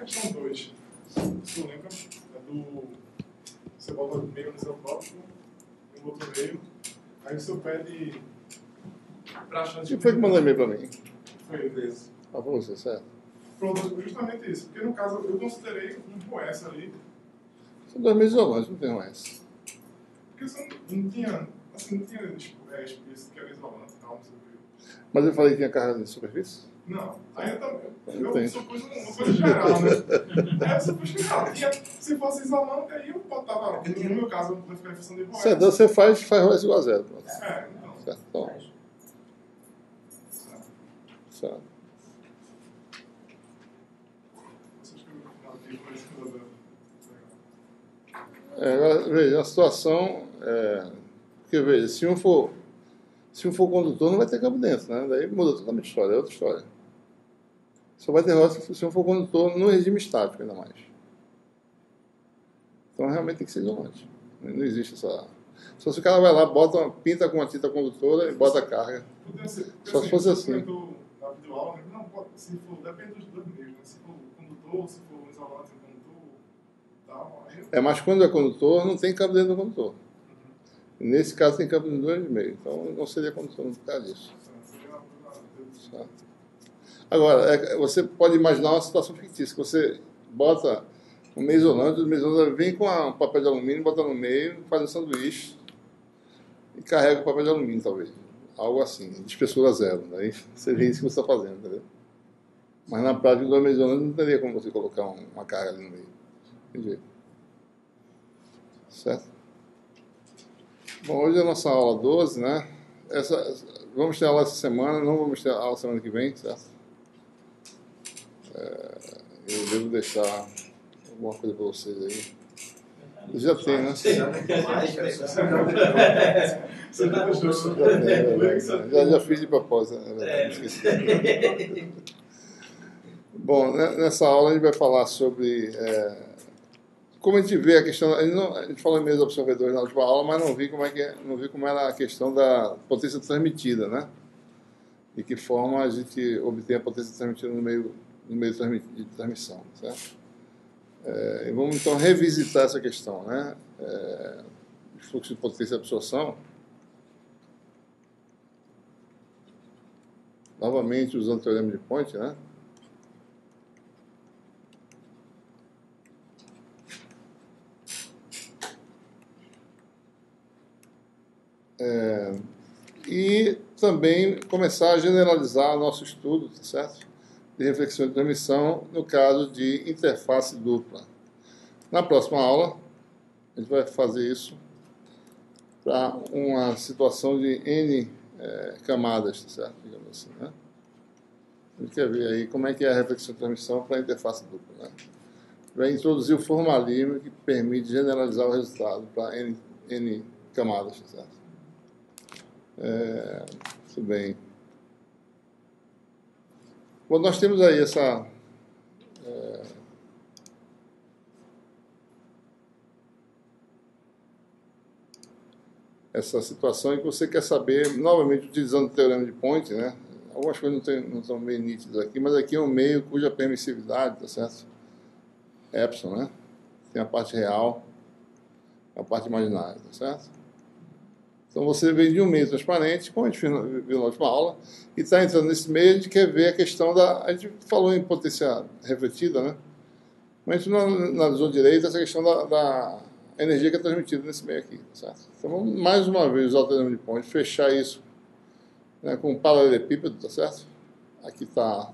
questão 2. Você lembra? É do... Você bota meio isoprópico, um outro meio, aí você pede para achar... Quem foi que mandou e-mail para mim? Foi isso. Ah, foi você, certo? Pronto, justamente isso. Porque no caso, eu considerei um OS ali. São 2 meses isolantes, não tem um S. Porque você não tinha... Assim, não tinha explícito que era isolante, não sei o quê. Mas eu falei que tinha carga de superfície? Não, aí eu também. Não tem. Eu supus uma coisa geral, né? Aí eu supus que não. Se fosse isolante, aí eu botava. No meu caso, eu vou ficar em função de OS. Certo, você faz OS igual a zero. Pronto. Então. Certo, então. Certo. Agora, veja, a situação porque, veja, se um for condutor, não vai ter campo dentro, né? Daí muda totalmente a história, é outra história. Só vai ter rota se um for condutor no regime estático, ainda mais. Então, realmente tem que ser isolante. Não existe essa... Só se o cara vai lá, pinta com uma tinta condutora e bota a carga. Só se fosse assim. Na videoaula, não, se for, depende dos dois meios, né? Se for condutor, se for isolante, condutor, tal. Mas quando é condutor, não tem campo dentro do condutor. Nesse caso, tem campo nos 2,5. Então, não seria condutor no caso disso. Certo. Agora, você pode imaginar uma situação fictícia, que você bota um meio isolante, o meio isolante vem com um papel de alumínio, bota no meio, faz um sanduíche e carrega o papel de alumínio, talvez. Algo assim, de espessura zero. Daí seria isso que você está fazendo, entendeu? Mas na prática, do meio isolante não teria como você colocar uma carga ali no meio. Tem jeito. Certo? Bom, hoje é a nossa aula 12, né? Vamos ter aula essa semana, não vamos ter aula semana que vem, certo? Eu devo deixar alguma coisa para vocês aí. Já tem, né? Já fiz de propósito, esqueci. Bom, nessa aula a gente vai falar sobre como a gente vê a questão. A gente falou em meios absorvedores na última aula, mas não vi como era a questão da potência transmitida, né? De que forma a gente obtém a potência transmitida no meio de transmissão, certo? E vamos então revisitar essa questão, né? Fluxo de potência e absorção. Novamente usando o teorema de Point, né? E também começar a generalizar nosso estudo, tá certo? De reflexão de transmissão no caso de interface dupla. Na próxima aula, a gente vai fazer isso para uma situação de N camadas, tá certo? Digamos assim, né? A gente quer ver aí como é que é a reflexão de transmissão para a interface dupla, né? Vai introduzir o formalismo que permite generalizar o resultado para N camadas, tá certo? Muito bem. Bom, nós temos aí essa situação em que você quer saber, novamente utilizando o teorema de Point, né? Algumas coisas não estão bem nítidas aqui, mas aqui é um meio cuja permissividade, tá certo? Epsilon, né? Tem a parte real, a parte imaginária, tá certo? Então você vem de um meio transparente, como a gente viu na última aula, e está entrando nesse meio, a gente quer ver a questão da... A gente falou em potência refletida, né? Mas a gente não analisou direito essa questão da energia que é transmitida nesse meio aqui, tá certo? Então vamos mais uma vez usar o teorema de Point, fechar isso, né, com um paralelepípedo, tá certo? Aqui está a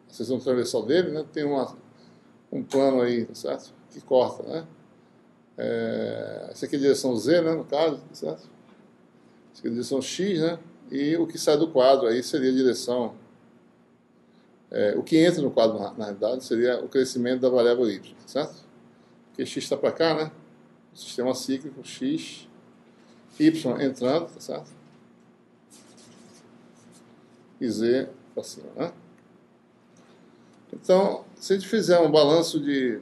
seção transversal dele, né? Tem um plano aí, tá certo? Que corta, né? Essa aqui é a direção Z, né, no caso, tá certo? Essa aqui é a direção X, né? E o que sai do quadro aí seria a direção... o que entra no quadro, na realidade, seria o crescimento da variável Y, tá certo? Porque X está para cá, né? O sistema cíclico X, Y entrando, tá certo? E Z para cima, né? Então, se a gente fizer um balanço de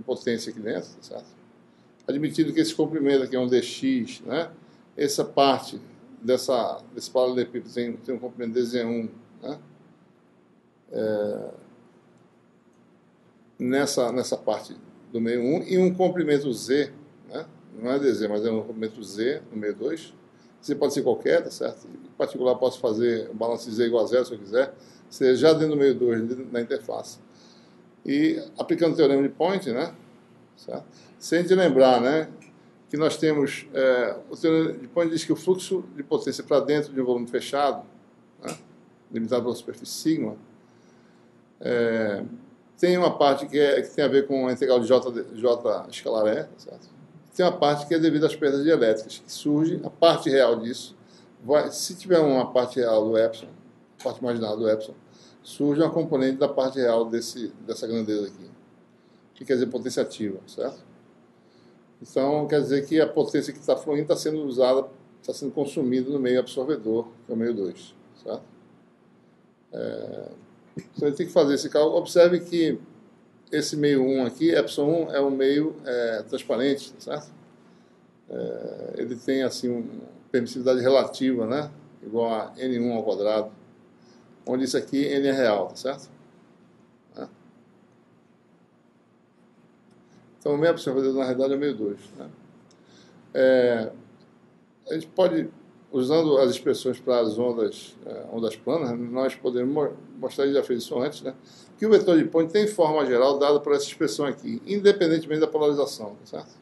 potência aqui dentro, tá certo? Admitido que esse comprimento aqui é um dx, né? Essa parte desse paralelepípedo tem um comprimento dz1, né? nessa parte do meio 1 e um comprimento Z, né? Não é DZ, mas é um comprimento Z no meio 2. Z pode ser qualquer, tá certo? Em particular, posso fazer o balanço de Z igual a 0 se eu quiser, seja já dentro do meio 2, na interface. E aplicando o teorema de Point, né? Certo? Se a gente lembrar, né, que nós temos, o teorema de Point diz que o fluxo de potência para dentro de um volume fechado, né, limitado pela superfície sigma, tem uma parte que tem a ver com a integral de J escalar E, tá certo? Tem uma parte que é devido às perdas dielétricas, que surge, a parte real disso, se tiver uma parte real do epsilon, parte marginal do epsilon, surge uma componente da parte real dessa grandeza aqui, que quer dizer potência ativa, certo? Então, quer dizer que a potência que está fluindo está sendo usada, está sendo consumida no meio absorvedor, que é o meio 2, certo? Então, a gente tem que fazer esse cálculo. Observe que esse meio 1 aqui, epsilon 1, é um meio transparente, certo? Ele tem, assim, uma permissividade relativa, né? Igual a N1 ao quadrado, onde isso aqui, N é real, tá certo? Então, o meio absorvedor, na realidade, é o meio 2. Né? A gente pode, usando as expressões para as ondas planas, nós podemos mostrar, já fez isso antes, né? Que o vetor de Point tem forma geral dada por essa expressão aqui, independentemente da polarização, tá certo?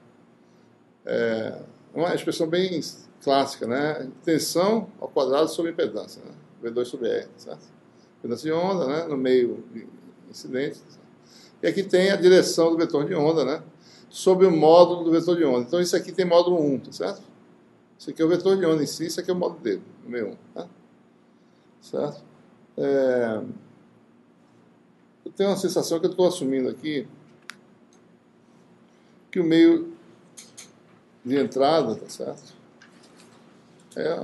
Uma expressão bem clássica, né? Tensão ao quadrado sobre impedância, né? V2 sobre R, tá certo? Impedância de onda, né? No meio incidente, tá certo? E aqui tem a direção do vetor de onda, né? Sobre o módulo do vetor de onda. Então, isso aqui tem módulo 1, tá certo? Isso aqui é o vetor de onda em si, isso aqui é o módulo dele, no meio 1, tá? Certo? Eu tenho uma sensação que eu estou assumindo aqui que o meio de entrada, tá certo?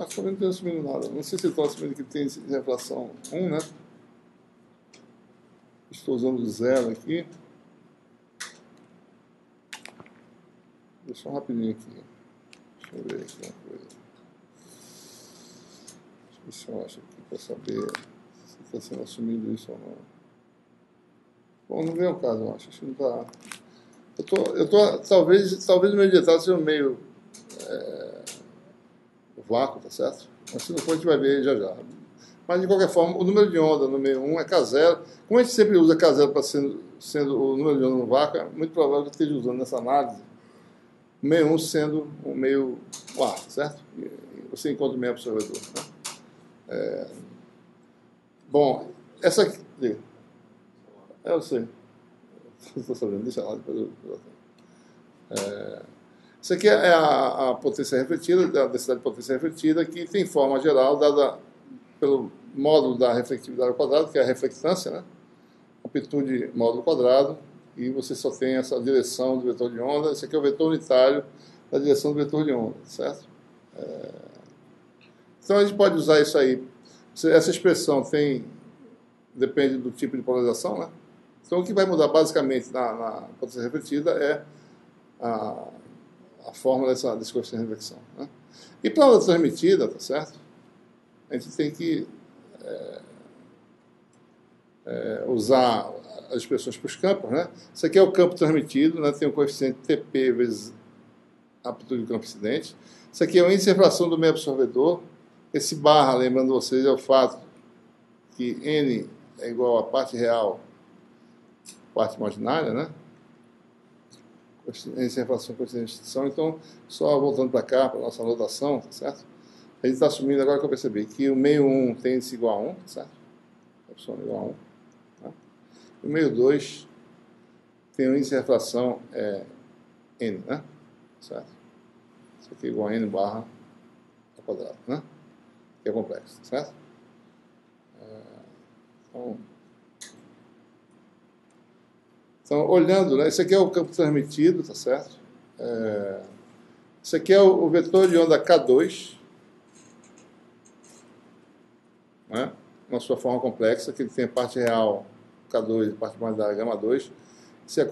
Acho que eu não estou assumindo nada. Não sei se eu estou assumindo que tem refração 1, né? Estou usando 0 aqui. Deixa eu rapidinho aqui. Deixa eu ver aqui uma coisa. Deixa eu ver se eu acho aqui para saber se está sendo assumido isso ou não. Bom, não vem ao caso, eu acho. Acho que não está. Talvez o meu dietado seja meio vácuo, tá certo? Mas se não for, a gente vai ver já já. Mas, de qualquer forma, o número de onda no meio 1 é K0. Como a gente sempre usa K0 para sendo o número de onda no vácuo, é muito provável que eu esteja usando nessa análise o meio 1 sendo o meio quarto, certo? E você encontra o meio absorvedor. Né? Bom, essa aqui... eu sei. Estou sabendo, deixa lá, depois isso aqui é a potência refletida, a densidade de potência refletida, que tem forma geral dada pelo módulo da reflectividade ao quadrado, que é a reflectância, né? Amplitude módulo quadrado, e você só tem essa direção do vetor de onda. Esse aqui é o vetor unitário da direção do vetor de onda, certo? Então a gente pode usar isso aí. Essa expressão depende do tipo de polarização, né? Então o que vai mudar basicamente na potência refletida é a fórmula desse coeficiente de reflexão. Né? E para a onda transmitida, tá certo? A gente tem que usar as expressões para os campos, né? Isso aqui é o campo transmitido, né? Tem o coeficiente TP vezes a amplitude do campo incidente. Isso aqui é o índice de refração do meio absorvedor. Esse barra, lembrando vocês, é o fato que N é igual a parte real, parte imaginária, né? Índice de refração, coeficiente de extinção. Então, só voltando para cá, para a nossa anotação, tá certo? A gente está assumindo agora que eu percebi que o meio 1 tem índice igual a 1, tá certo? Opção igual a 1. Tá? O meio 2 tem o índice de refração N, né? Certo? Isso aqui é igual a N barra ao quadrado, né? Que é complexo, certo? Então, olhando, né? Esse aqui é o campo transmitido, tá certo? Esse aqui é o vetor de onda K2, né? Na sua forma complexa, que ele tem a parte real K2 e a parte imaginária γ2. Isso é